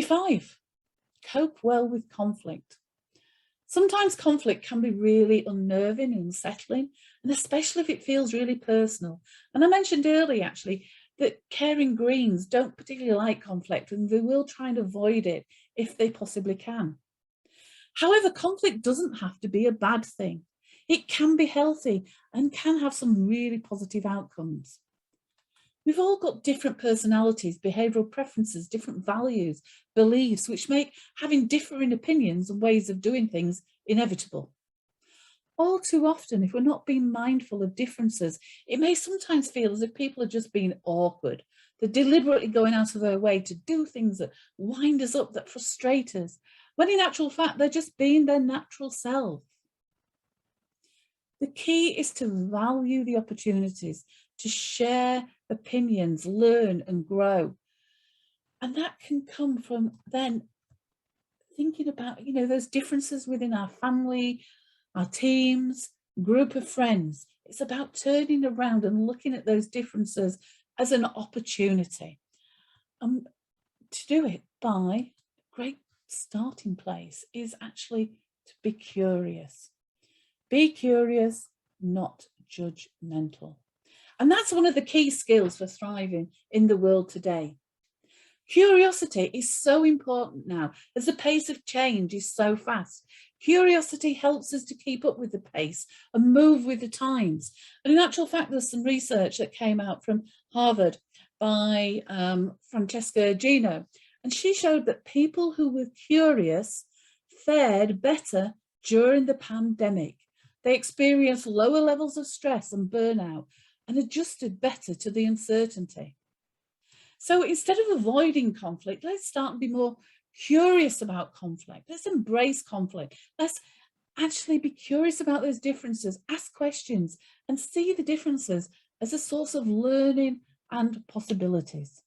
Strategy 5, cope well with conflict. Sometimes conflict can be really unnerving and unsettling, and especially if it feels really personal. And I mentioned earlier, actually, that caring greens don't particularly like conflict and they will try and avoid it if they possibly can. However, conflict doesn't have to be a bad thing. It can be healthy and can have some really positive outcomes. We've all got different personalities, behavioural preferences, different values, beliefs, which make having differing opinions and ways of doing things inevitable. All too often, if we're not being mindful of differences, it may sometimes feel as if people are just being awkward. They're deliberately going out of their way to do things that wind us up, that frustrate us, when in actual fact, they're just being their natural self. The key is to value the opportunities to share opinions, learn and grow. And that can come from then thinking about, those differences within our family, our teams, group of friends. It's about turning around and looking at those differences as an opportunity. To do it by a great starting place is actually to be curious. Be curious, not judgmental. And that's one of the key skills for thriving in the world today. Curiosity is so important now as the pace of change is so fast. Curiosity helps us to keep up with the pace and move with the times. And in actual fact, there's some research that came out from Harvard by Francesca Gino, and she showed that people who were curious fared better during the pandemic. They experienced lower levels of stress and burnout and adjusted better to the uncertainty. So instead of avoiding conflict, let's start and be more curious about conflict. Let's embrace conflict. Let's actually be curious about those differences, ask questions, and see the differences as a source of learning and possibilities.